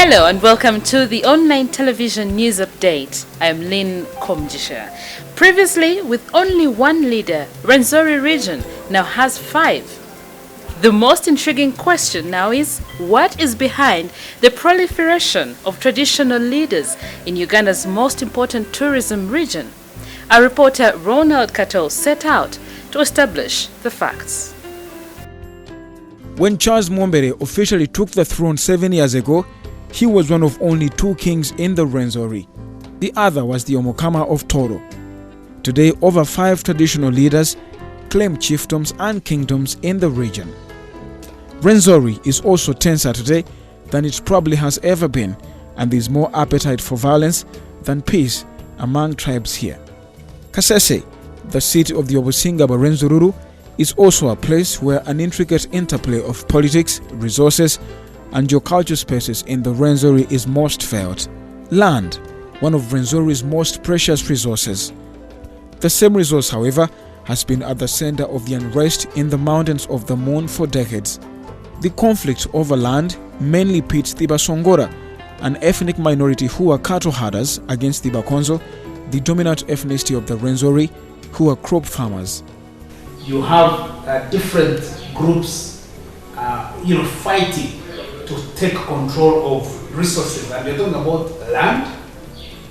Hello and welcome to the online television news update. I am Lynn Komjisha. Previously, with only one leader, Rwenzori region now has 5. The most intriguing question now is, what is behind the proliferation of traditional leaders in Uganda's most important tourism region? Our reporter Ronald Kato set out to establish the facts. When Charles Mumbere officially took the throne 7 years ago, he was one of only 2 kings in the Rwenzori. The other was the Omukama of Toro. Today, over 5 traditional leaders claim chiefdoms and kingdoms in the region. Rwenzori is also tenser today than it probably has ever been, and there is more appetite for violence than peace among tribes here. Kasese, the seat of the Obusingaba Rwenzururu, is also a place where an intricate interplay of politics, resources, and geocultural spaces in the Rwenzori is most felt. Land, one of Rwenzori's most precious resources. The same resource, however, has been at the center of the unrest in the mountains of the moon for decades. The conflict over land mainly pits the Basongora, an ethnic minority who are cattle herders, against the Bakonzo, the dominant ethnicity of the Rwenzori, who are crop farmers. You have different groups, fighting to take control of resources. And you're talking about land.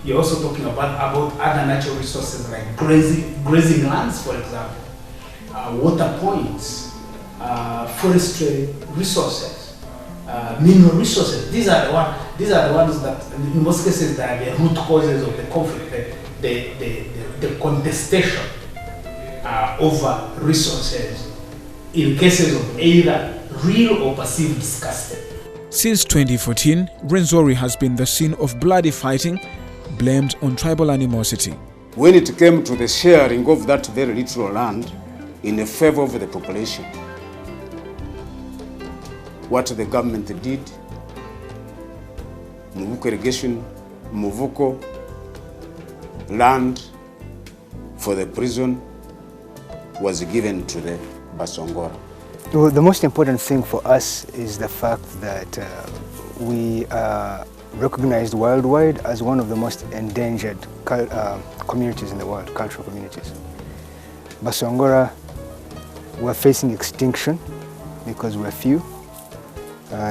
You're also talking about other natural resources like grazing lands, for example, water points, forestry resources, mineral resources. These are the ones that, in most cases, they are the root causes of the conflict, the contestation over resources in cases of either real or perceived scarcity. Since 2014, Rwenzori has been the scene of bloody fighting blamed on tribal animosity. When it came to the sharing of that very little land in favor of the population, what the government did, Muvuko irrigation, Muvuko, land for the prison was given to the Basongora. Well, the most important thing for us is the fact that we are recognized worldwide as one of the most endangered communities in the world, cultural communities. Basongora, we're facing extinction because we're few.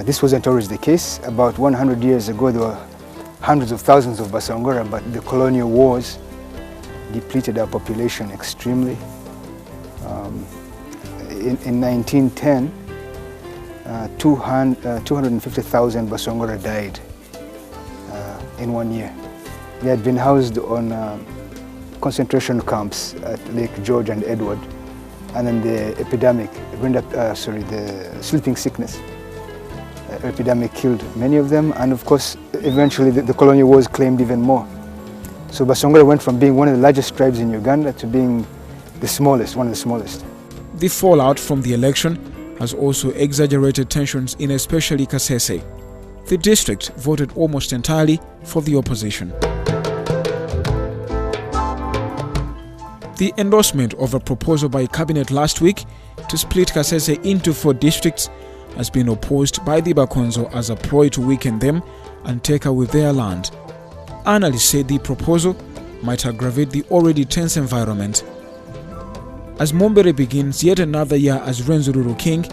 This wasn't always the case. About 100 years ago, there were hundreds of thousands of Basongora, but the colonial wars depleted our population extremely. In 1910, 250,000 Basongora died in 1 year. They had been housed on concentration camps at Lake George and Edward, and then the epidemic, the sleeping sickness epidemic killed many of them, and of course, eventually the colonial wars claimed even more. So Basongora went from being one of the largest tribes in Uganda to being the smallest, one of the smallest. The fallout from the election has also exaggerated tensions in especially Kasese. The district voted almost entirely for the opposition. The endorsement of a proposal by Cabinet last week to split Kasese into 4 districts has been opposed by the Bakonzo as a ploy to weaken them and take away their land. Analysts say the proposal might aggravate the already tense environment. As Mumbere begins yet another year as Rwenzururu king,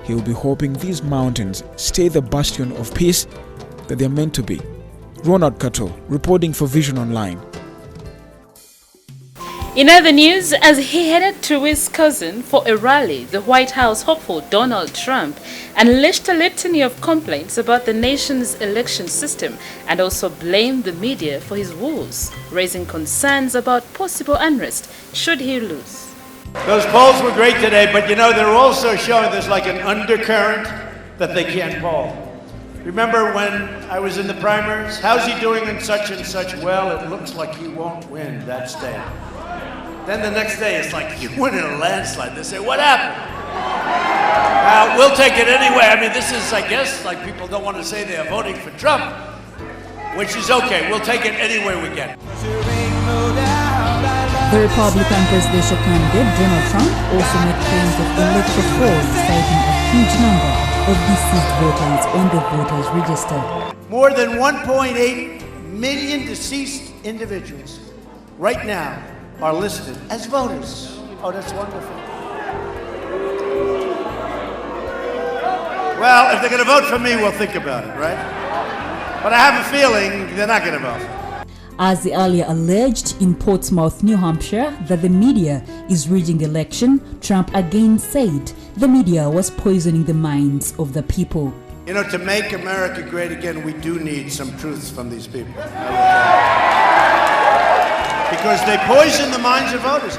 he will be hoping these mountains stay the bastion of peace that they are meant to be. Ronald Kato, reporting for Vision Online. In other news, as he headed to Wisconsin for a rally, the White House hopeful Donald Trump unleashed a litany of complaints about the nation's election system and also blamed the media for his woes, raising concerns about possible unrest should he lose. Those polls were great today, but they're also showing there's like an undercurrent that they can't poll. Remember when I was in the primaries? How's he doing in such and such? Well, it looks like he won't win that state. Then the next day, it's like, you win in a landslide. They say, what happened? We'll take it anyway. I mean, this is, I guess, like people don't want to say they are voting for Trump, which is okay. We'll take it any way we get. The Republican presidential candidate Donald Trump also made claims of electoral fraud, citing a huge number of deceased voters on the voters register. More than 1.8 million deceased individuals right now are listed as voters. Oh, that's wonderful. Well, if they're going to vote for me, we'll think about it, right? But I have a feeling they're not going to vote. As they earlier alleged in Portsmouth, New Hampshire, that the media is rigging the election, Trump again said the media was poisoning the minds of the people. You know, to make America great again, we do need some truths from these people. Because they poison the minds of voters.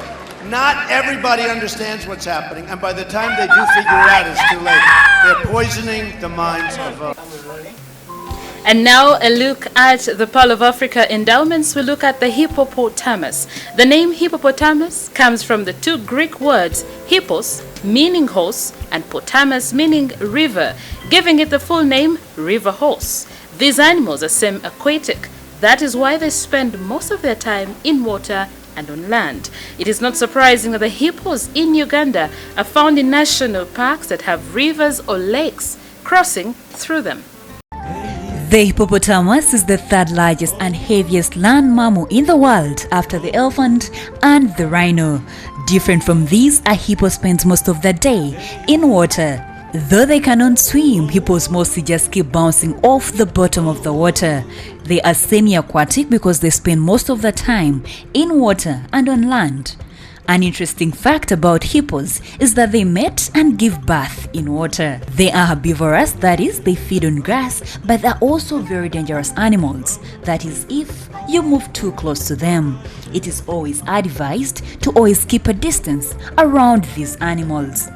Not everybody understands what's happening, and by the time they do figure it out, it's too late. They're poisoning the minds of voters. And now a look at the Pearl of Africa endowments. We look at the hippopotamus. The name hippopotamus comes from the two Greek words hippos, meaning horse, and potamus, meaning river, giving it the full name river horse. These animals are semi-aquatic. That is why they spend most of their time in water and on land. It is not surprising that the hippos in Uganda are found in national parks that have rivers or lakes crossing through them. The hippopotamus is the third largest and heaviest land mammal in the world after the elephant and the rhino. Different from these, a hippo spends most of the day in water. Though they cannot swim, hippos mostly just keep bouncing off the bottom of the water. They are semi-aquatic because they spend most of the time in water and on land. An interesting fact about hippos is that they mate and give birth in water. They are herbivorous, that is, they feed on grass, but they're also very dangerous animals. That is, if you move too close to them. It is always advised to always keep a distance around these animals.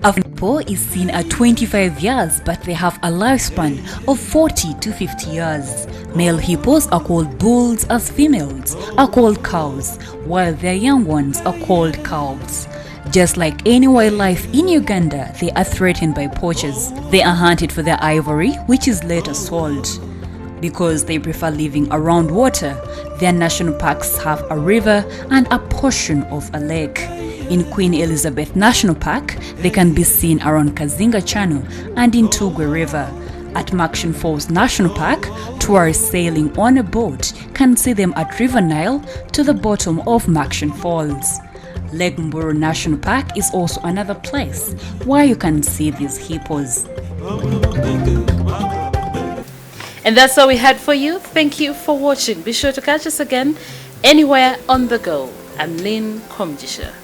A hippo is seen at 25 years, but they have a lifespan of 40 to 50 years. Male hippos are called bulls as females are called cows, while their young ones are called calves. Just like any wildlife in Uganda, they are threatened by poachers. They are hunted for their ivory, which is later sold. Because they prefer living around water, their national parks have a river and a portion of a lake. In Queen Elizabeth National Park, they can be seen around Kazinga Channel and in Tugwe River. At Makshin Falls National Park, tourists sailing on a boat can see them at River Nile to the bottom of Makshin Falls. Lake Mburu National Park is also another place where you can see these hippos. And that's all we had for you. Thank you for watching. Be sure to catch us again anywhere on the go. I'm Lynn Komjisha.